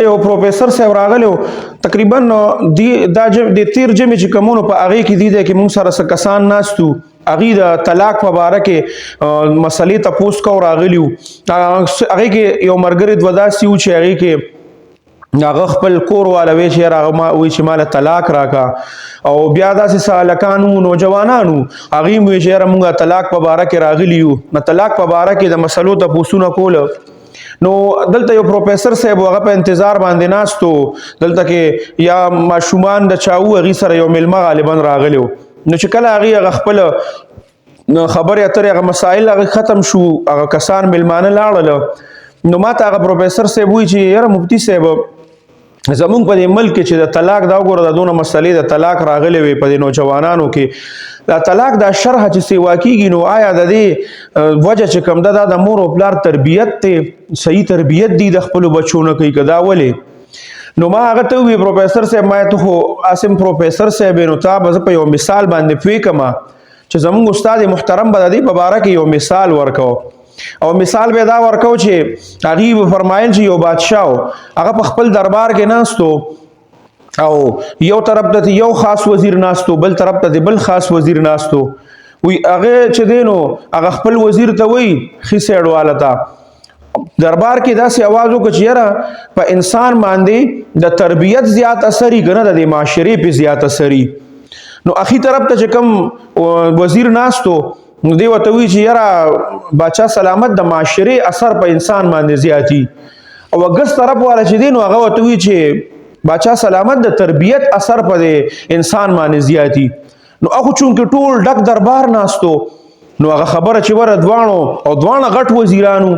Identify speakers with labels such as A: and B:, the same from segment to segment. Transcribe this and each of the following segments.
A: یو پروفیسر صاحب راغلو تقریبا د تیر جمع چې کومونو په هغې کې دی کې مونږ سره څه کسان ناستو هغې د طلاق په باره کې مسلې تپوس کو راغلي وو هغې کې یو ملګری دوه داسې وو چې هغې کې هغه خپل کور والا وی چې وایي چې ماله طلاق راکا او بیا داسې څه هلکان وو نوجوانان وو هغې مو وایي چې یاره مونږ طلاق په باره کې راغلي یو نو طلاق په باره کې د مسلو تپوسونه کوله نو دلته یو پروفیسر صاحب هغه په انتظار باندې ناستو دلته کې یا ماشومان د چاو هغې سره یو میلمه غالبا راغلی نو چې کله هغې هغه خپله خبرې اترې هغه مسایل هغه ختم شو هغه کسان میلمانه لاړله نو ما ته هغه پروفیسر صاحب وایي چې یاره مفتي صاحب زمونږ په دې ملک کې چې د طلاق دا وګوره د دونه مسلې د طلاق راغلې وي په دې نوجوانانو کې دا طلاق دا شرح چې سیوا کېږي نو آیا د دې وجه چې کوم ده دا د مور او پلار تربیت دی صحیح تربیت دی د خپلو بچو نه کوي که دا ولې نو ما هغه ته وویل پروفیسر صاحب ما ته خو اسم پروفیسر صاحب نو تا به زه په یو مثال باندې پوه کړم چې زمونږ استاد محترم به د دې په باره کې یو مثال ورکو او مثال به دا ورکو چې هغې به فرمایل چې یو بادشاه هغه په خپل دربار کې ناستو او یو طرف ته یو خاص وزیر ناستو بل طرف ته بل خاص وزیر ناستو وی هغه چې دی نو هغه خپل وزیر ته وایي ښي سایډ والا ته دربار کې داسې اواز وکړه چې یاره په انسان باندې د تربیت زیات اثر یې که نه د معاشرې پې زیات اثر یې نو اخی طرف ته چې کوم وزیر ناستو نو دی ورته وایي چې یاره باچا سلامت د معاشرې اثر په انسان باندې زیات وي او ګس طرف والا چې دی نو هغه ورته وایي چې باچا سلامت د تربیت اثر په انسان باندې زیات وي نو هغه چونکې ټول ډک دربار ناستو نو هغه خبره چې وره دواړه غټ وزیرانو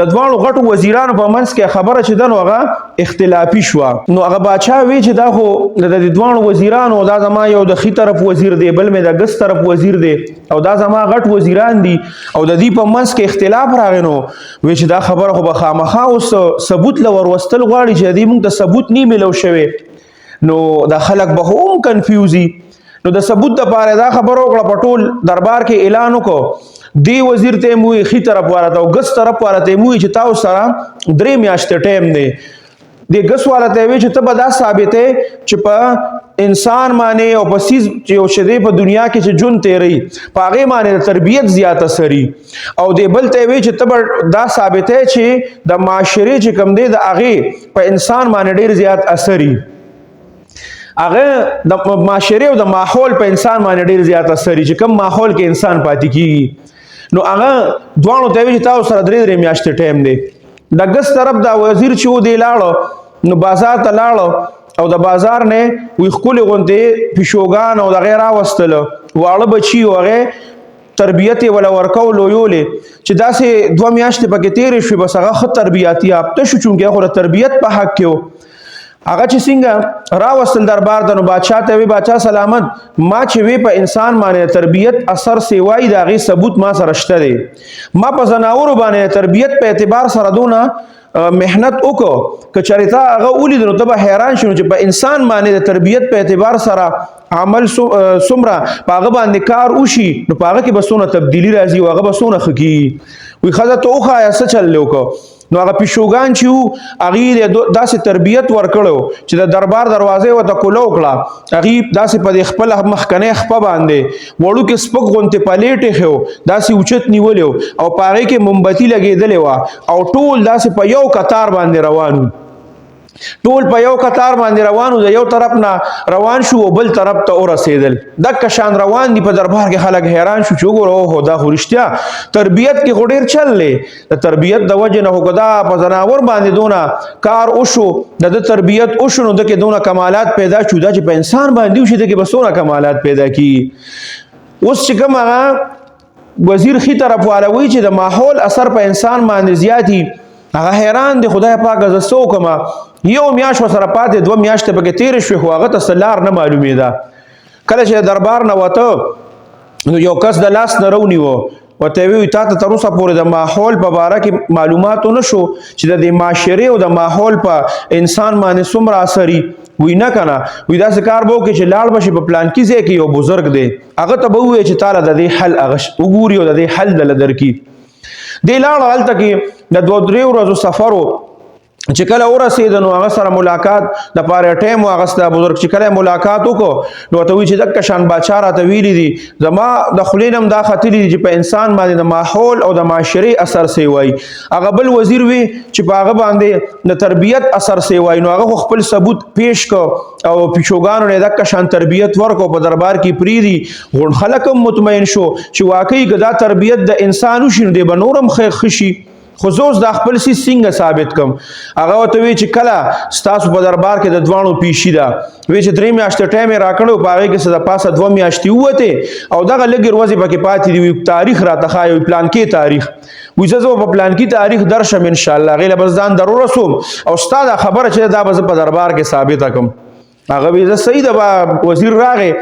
A: د دواړو غټو وزیرانو په منځ کې خبره چې ده نو هغه اختلافي شوه نو هغه باچا وی چې دا خو د دواړو وزیرانو دا زما یو د ښي طرف وزیر دی بل مې د ګس طرف وزیر دی او دا زما غټ وزیران دي او د دې په منځ کې اختلاف راغی نو وی چې دا خبره خو به خامخا اوس ثبوت له وروستل غواړي چې دې موږ ته ثبوت نه میلو شوی نو دا خلک به هم کنفیوزي نو د ثبوت دپاره دا خبره وکړه په ټول دربار کې اعلان وکړو دی وزیر ته مو ښي طرف والا ته او ګس طرف والا ته مو چې تاسو سره 3 میاشتې ټایم دی د ګس والا ته وی چې ته به دا ثابتې چې په انسان باندې او په څیز چې یو شی دی په دنیا کې چې ژوند تیری په هغې باندې د تربیت زیات اثر او د بل ته وی چې ته به دا ثابتې چې د معاشرې چې کوم دی د هغې په انسان باندې ډېر زیات اثر هغه د معاشرې او د ماحول په انسان باندې ډېر زیات اثر چې کوم ماحول کې انسان پاتې کېږي نو هغه دواړو ته وایي چې تاسو سره 3 میاشتې ټایم دی د ګس طرف دا وزیر چې و دی لاړه نو بازار ته لاړه او د بازار نه وی ښکلې غوندې پیشوګان او دغې راوستله واړه بچي و هغې تربیت یې وله ورکولو لویولې چې داسې 2 میاشتې پکې تېرې شوې بس هغه ښه تربیت یافته شو چونکې هغه د تربیت په حق کې و هغه چې څنګه راوستل دربار ته نو بادشاه ته وی بادشاه سلامت ما چې وی په انسان باندې تربیت اثر سیوای د هغې ثبوت ما سره شته دی ما په ځناورو باندې تربیت په اعتبار سره دونه محنت وکړو که چېرې تا هغه ولید نو ته به حیران شې چې په انسان باندې د تربیت په اعتبار سره عمل څومره په هغه باندې کار وشي نو په هغه کې به څونه تبدیلي راځي او هغه به څونه ښه کېږي وی ښځه ته وښایه څه چل دی وکړو نو هغه پیشوګان چې وو هغې داسې تربیت ورکړی چې د دربار دروازې ورته کوله وکړه هغې داسې په دې خپله مخکنۍ خپه باندې وړوکې سپک غوندې پلیټ ایښی داسې اوچت نیولی او په هغې کې مومبتي لګېدلې وه او ټول داسې په یو کتار باندې روان وو ټول په یو کتار باندې روان د یو طرف نه روان شو او بل طرف ته ورسېدل دکه شان روان دي په دربار کې خلک حیران شو چې وګوره اوهو دا خو رښتیا تربیت کې خو ډېر چل دی د تربیت د وجې نه خو که دا په ځناور باندې دونه کار وشو د ده تربیت وشو نو دکې دونه کمالات پیدا شو دا چې په انسان باندې وشي دکې به څونه کمالات پیدا کېږي اوس چې کوم هغه وزیر ښي طرف والا وایي چې د ماحول اثر په انسان باندې زیات هغه حیران دی خدای پاکه زه څه وکړمه یو میاشت ورسره پاتې 2 میاشتې پکې تېرې شوې خو هغه ته څه لار نه معلومېده کله چې د دربار نه وته نو یو کس د لاس نه رونیوه ورته وی تا ته تر اوسه پورې د ماحول په باره کې معلومات ونه شو چې د دې معاشرې او د ماحول په انسان باندې څومره اثر وي نه که نه وي داسې کار به وکړي چې لاړ به شي په پلانکي ځای کې یو بزرګ دی هغه ته به ووایي چې تاله د دې حل وګوري او د دې حل دله درکړي دی لاړه هلته کې د 2-3 ورځو سفر و چې کله ورسېد نو هغه سره ملاقات د پاره ټیم واغسته بزرګ چې کله ملاقات وکړو نو ته وی چې د کشان بادشاہ راته ویلي دي زما د خلینم دا خطرې دي چې په انسان باندې د ماحول او د معاشري اثر سی وای هغه بل وزیر وی چې په هغه باندې د تربیت اثر سی وای نو هغه خپل ثبوت پیش کو او پیشوګانو نه د کشان تربیت ورکو په دربار کې پریدي غون خلک مطمئن شو چې واقعي ګدا تربیت د انسانو شنو دی بنورم خشي خصوص د خپل سي څنګه ثابت کم هغه ته وی چې کله ستاسو په دربار کې د دوانو پیشي دا وی چې درې میاشتې ټایم راکړو پاره کې څه د پاسه 2 میاشتې وته او دغه لګي ورځې پکې پاتې دی تاریخ را تخایو پلان کې تاریخ وی زه په پلان کې تاریخ درشم ان شاء الله غیله بزدان ضرور رسوم او استاد خبره چې دا په دربار کې ثابت کم هغه وی زه صحیح د وزیر راغې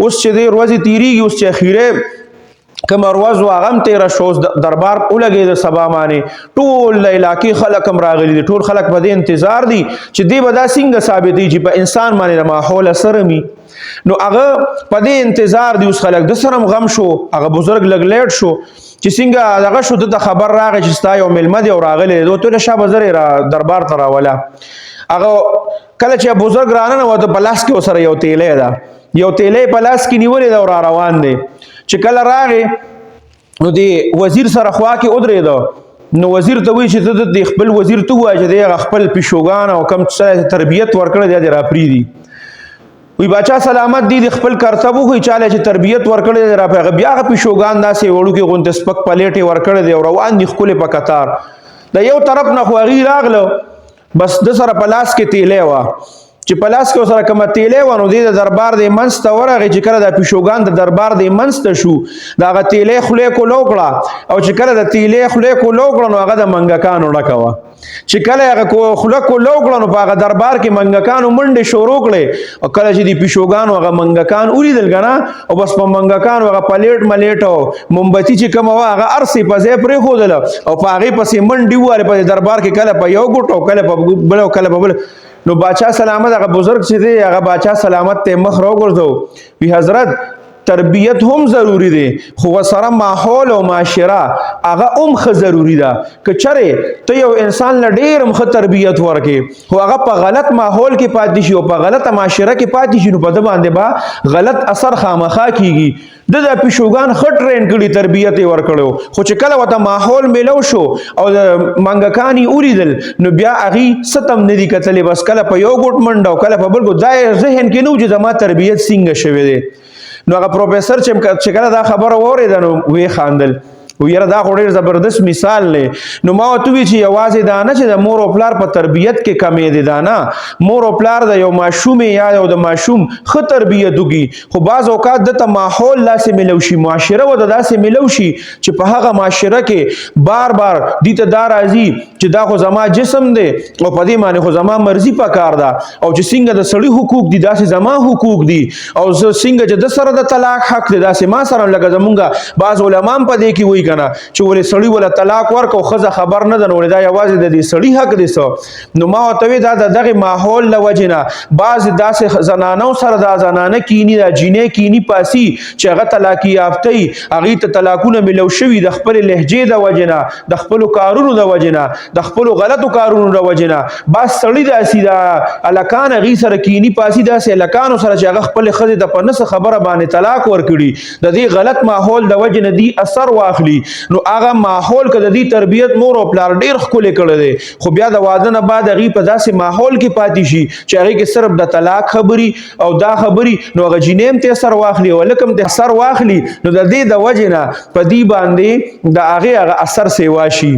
A: اوس چې د ورځې تیریږي اوس چې اخیره کم ارواز واغم تیرا شوز دربار اولګي د سبا معنی ټول علاقې خلک هم راغلي دي ټول خلک په دې انتظار دي چې دی به دا څنګه ثابت دي چې په انسان باندې د ماحول اثر می نو هغه په دې انتظار دي اوس خلک د سرم غم شو هغه بزرګ لګ لیټ شو چې څنګه دغه شو د خبر راغی چې ستا یو ملمد او راغلی دوه ټول شابه زری را دربار ته راولا هغه کله چې بزرګ رانه و د بلاس کې وسره یو تیلې دا یو تیلې بلاس کې نیولې دا را روان دي چې کله راغی نو دی وزیر سره خوا کې ودرېد نو وزیر ته وی چې د خپل وزیر ته وای چې د خپل پیشوګان او کم څه تربیت ورکړي دی را پری دی وی بچا سلامت دی خپل کرتبو خو چاله چې تربیت ورکړي دی را په بیا غ پیشوګان داسې وړو کې غونډ سپک پلیټي ورکړي دی او روان دي خپل په قطار د یو طرف نه خو غیر راغلو بس د سره پلاس کې تیلې وا چې پلاس کې سره کوم تیلې ونه د دربار د منست ورغه چې کله د پیشوګان د دربار د منست شو دا غ تیلې خلې کو لوکړه او چې کله د تیلې خلې کو لوکړه نو هغه د منګکانو ډکوا چې کله هغه کو خلې کو لوکړه نو په دربار کې منګکانو منډه شروع کړي او کله چې د پیشوګان هغه منګکان اوریدل غنا او بس په منګکان هغه پلیټ ملیټو مومبتی چې کوم هغه ارسي په ځای پرې خودل او په هغه پسې منډي واره په دربار کې کله په یو ګټو کله په بل کله په بل نو بادشاہ سلامت هغه بزرگ چې دی هغه بادشاہ سلامت ته مخ راوګرځو وی حضرت تربیت هم ضروری دی خو سره ماحول او معاشره هغه هم خ ضروری ده که چره ته یو انسان لډیر مخ تربیت ورکې خو هغه په غلط ماحول کې پاتې شي او په غلطه معاشره کې پاتې شي نو په د باندې با غلط اثر خامخا کیږي د پیشوګان خټ ټرین کړي تربیت ورکړو خو چې کله وته ماحول ملو شو او منګکانی اوریدل نو بیا اغي ستم ندی کتلې بس کله په یو ګټ منډو کله په بل ګو دای ذهن کې نو چې زما تربیت څنګه شوه دی نو هغه پروفیسور چې کله دا خبره وریده نو وی خاندل ویره دا خو ډیر زبردست مثال لې نو ما ته وی چې یوازې دا نه چې د مور او پلار په تربیت کې کمې دي دا نه مور او پلار د یو ماشوم یا یو د ماشوم خ تربیت وکي خو بعض اوقات د ماحول لاسه ملو شي معاشره و د داسې ملو شي چې په هغه معاشره کې بار بار دي ته دا راځي چې دا خو زما جسم دی او په دې معنی خو زما مرزي پکار ده او چې څنګه د سړی حقوق دي داسې زما حقوق دي او څنګه چې د سره د طلاق حق دی داسې ما سره لګه زمونږه بعض علما په دې کې وی چې ولې سړی ولا طلاق ورکو خزه خبر نه ده دا یوازې د دې سړی حق دی سو نو ما ته دا دغه ماحول لوجنه بعض داسې زنانو سره د زنانه کینی د جینې کینی پاسي چې هغه طلاقي یافتي هغه ته طلاقونه ملو شوی د خپل لهجه د وجنه د خپل کارونو د وجنه د خپل غلطو کارونو د وجنه بس سړی داسې د الکان غي سره کینی پاسي داسې الکانو سره چې هغه خپل خزه د پنس خبره باندې طلاق ورکړي د دې غلط ماحول د وجنه دی اثر واخلي نو هغه ماحول کده دی تربیت مور او پلار ډیر خولې کړل دي خو بیا د واده نه بعد هغه په داسې ماحول کې پاتې شي چې هغه کې صرف د طلاق خبري او دا خبري نو هغه جنیم ته اثر واخلي ولکم ته اثر واخلي نو د دې د وجنه په دی باندې د هغه اثر سیوا شي